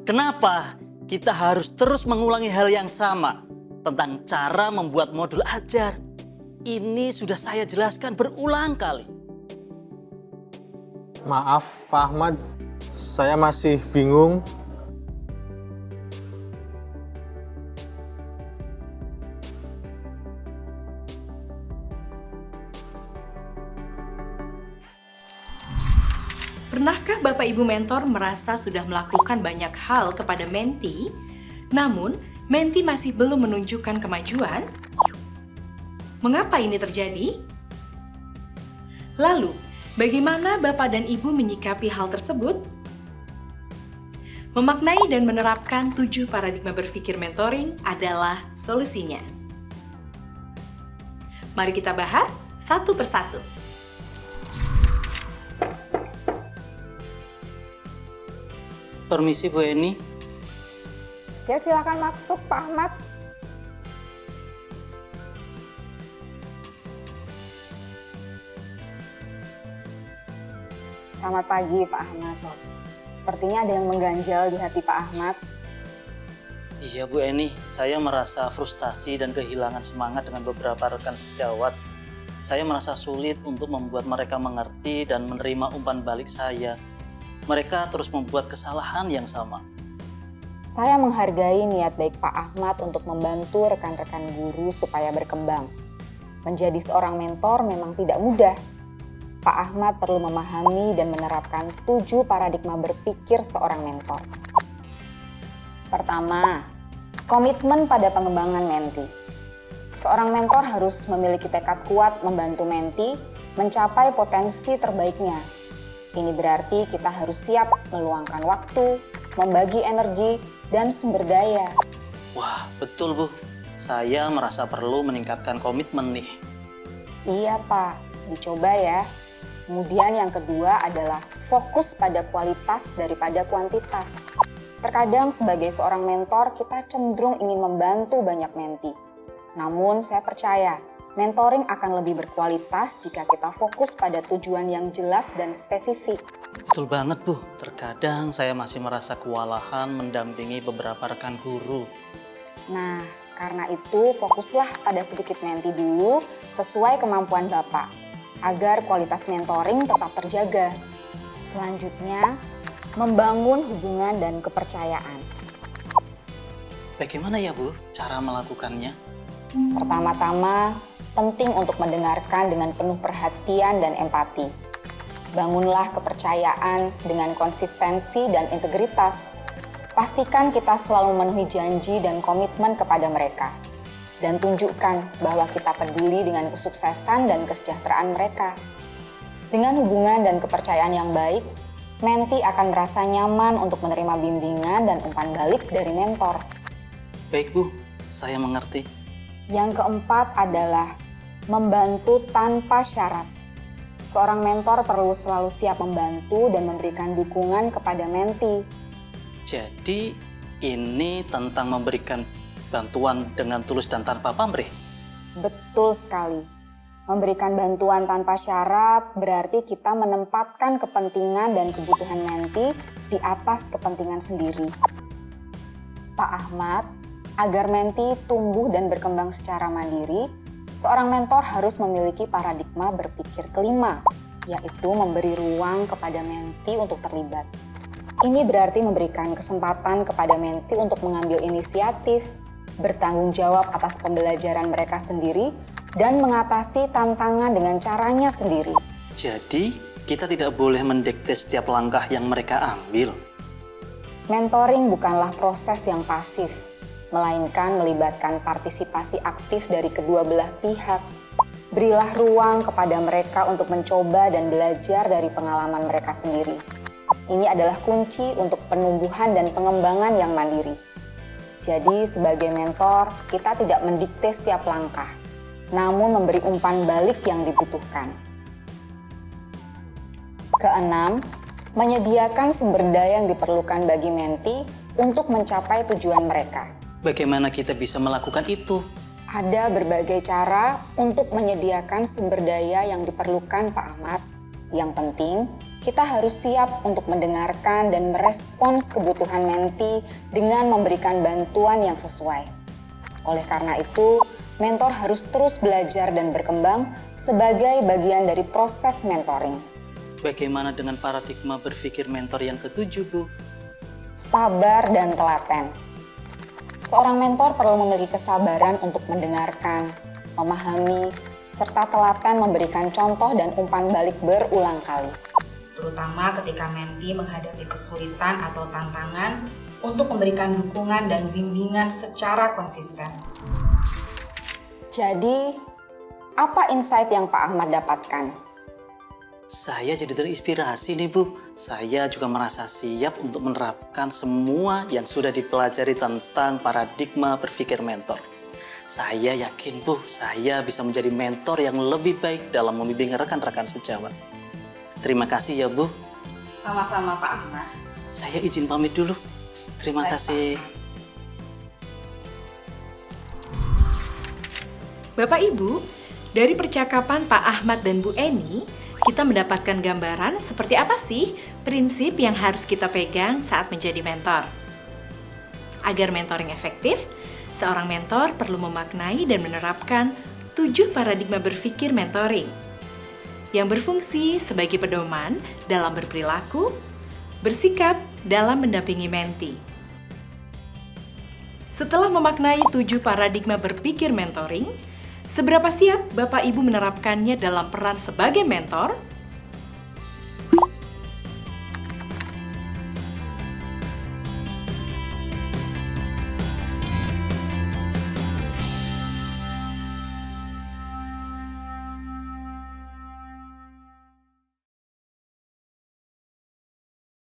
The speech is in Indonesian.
Kenapa kita harus terus mengulangi hal yang sama tentang cara membuat modul ajar? Ini sudah saya jelaskan berulang kali. Maaf Pak Ahmad, saya masih bingung. Pernahkah Bapak Ibu mentor merasa sudah melakukan banyak hal kepada menti, namun menti masih belum menunjukkan kemajuan? Mengapa ini terjadi? Lalu, bagaimana Bapak dan Ibu menyikapi hal tersebut? Memaknai dan menerapkan 7 paradigma berpikir mentoring adalah solusinya. Mari kita bahas satu persatu. Permisi Bu Eni. Ya silakan masuk Pak Ahmad. Selamat pagi Pak Ahmad. Sepertinya ada yang mengganjal di hati Pak Ahmad. Iya Bu Eni, saya merasa frustasi dan kehilangan semangat dengan beberapa rekan sejawat. Saya merasa sulit untuk membuat mereka mengerti dan menerima umpan balik saya. Mereka terus membuat kesalahan yang sama. Saya menghargai niat baik Pak Ahmad untuk membantu rekan-rekan guru supaya berkembang. Menjadi seorang mentor memang tidak mudah. Pak Ahmad perlu memahami dan menerapkan 7 paradigma berpikir seorang mentor. Pertama, komitmen pada pengembangan menti. Seorang mentor harus memiliki tekad kuat membantu menti mencapai potensi terbaiknya. Ini berarti kita harus siap meluangkan waktu, membagi energi, dan sumber daya. Wah, betul Bu. Saya merasa perlu meningkatkan komitmen nih. Iya Pak, dicoba ya. Kemudian yang kedua adalah fokus pada kualitas daripada kuantitas. Terkadang sebagai seorang mentor kita cenderung ingin membantu banyak menti. Namun saya percaya, mentoring akan lebih berkualitas jika kita fokus pada tujuan yang jelas dan spesifik. Betul banget Bu, terkadang saya masih merasa kewalahan mendampingi beberapa rekan guru. Nah, karena itu fokuslah pada sedikit menti dulu sesuai kemampuan Bapak, agar kualitas mentoring tetap terjaga. Selanjutnya, membangun hubungan dan kepercayaan. Bagaimana ya Bu cara melakukannya? Pertama-tama, penting untuk mendengarkan dengan penuh perhatian dan empati. Bangunlah kepercayaan dengan konsistensi dan integritas. Pastikan kita selalu memenuhi janji dan komitmen kepada mereka. Dan tunjukkan bahwa kita peduli dengan kesuksesan dan kesejahteraan mereka. Dengan hubungan dan kepercayaan yang baik, menti akan merasa nyaman untuk menerima bimbingan dan umpan balik dari mentor. Baik Bu, saya mengerti. Yang keempat adalah membantu tanpa syarat. Seorang mentor perlu selalu siap membantu dan memberikan dukungan kepada menti. Jadi ini tentang memberikan bantuan dengan tulus dan tanpa pamrih. Betul sekali. Memberikan bantuan tanpa syarat berarti kita menempatkan kepentingan dan kebutuhan menti di atas kepentingan sendiri. Pak Ahmad, agar menti tumbuh dan berkembang secara mandiri, seorang mentor harus memiliki paradigma berpikir kelima, yaitu memberi ruang kepada menti untuk terlibat. Ini berarti memberikan kesempatan kepada menti untuk mengambil inisiatif, bertanggung jawab atas pembelajaran mereka sendiri, dan mengatasi tantangan dengan caranya sendiri. Jadi kita tidak boleh mendikte setiap langkah yang mereka ambil. Mentoring bukanlah proses yang pasif, melainkan melibatkan partisipasi aktif dari kedua belah pihak. Berilah ruang kepada mereka untuk mencoba dan belajar dari pengalaman mereka sendiri. Ini adalah kunci untuk penumbuhan dan pengembangan yang mandiri. Jadi sebagai mentor, kita tidak mendikte setiap langkah, namun memberi umpan balik yang dibutuhkan. Keenam, menyediakan sumber daya yang diperlukan bagi menti untuk mencapai tujuan mereka. Bagaimana kita bisa melakukan itu? Ada berbagai cara untuk menyediakan sumber daya yang diperlukan Pak Ahmad. Yang penting, kita harus siap untuk mendengarkan dan merespons kebutuhan menti dengan memberikan bantuan yang sesuai. Oleh karena itu, mentor harus terus belajar dan berkembang sebagai bagian dari proses mentoring. Bagaimana dengan paradigma berpikir mentor yang ketujuh, Bu? Sabar dan telaten. Seorang mentor perlu memiliki kesabaran untuk mendengarkan, memahami, serta telaten memberikan contoh dan umpan balik berulang kali. Terutama ketika menti menghadapi kesulitan atau tantangan untuk memberikan dukungan dan bimbingan secara konsisten. Jadi, apa insight yang Pak Ahmad dapatkan? Saya jadi terinspirasi nih, Bu. Saya juga merasa siap untuk menerapkan semua yang sudah dipelajari tentang paradigma berpikir mentor. Saya yakin, Bu, saya bisa menjadi mentor yang lebih baik dalam membimbing rekan-rekan sejawat. Terima kasih ya, Bu. Sama-sama Pak Ahmad. Saya izin pamit dulu. Terima Baik, kasih. Bapak Ibu, dari percakapan Pak Ahmad dan Bu Eni, kita mendapatkan gambaran seperti apa sih prinsip yang harus kita pegang saat menjadi mentor. Agar mentoring efektif, seorang mentor perlu memaknai dan menerapkan 7 paradigma berpikir mentoring yang berfungsi sebagai pedoman dalam berperilaku, bersikap dalam mendampingi menti. Setelah memaknai 7 paradigma berpikir mentoring, seberapa siap Bapak Ibu menerapkannya dalam peran sebagai mentor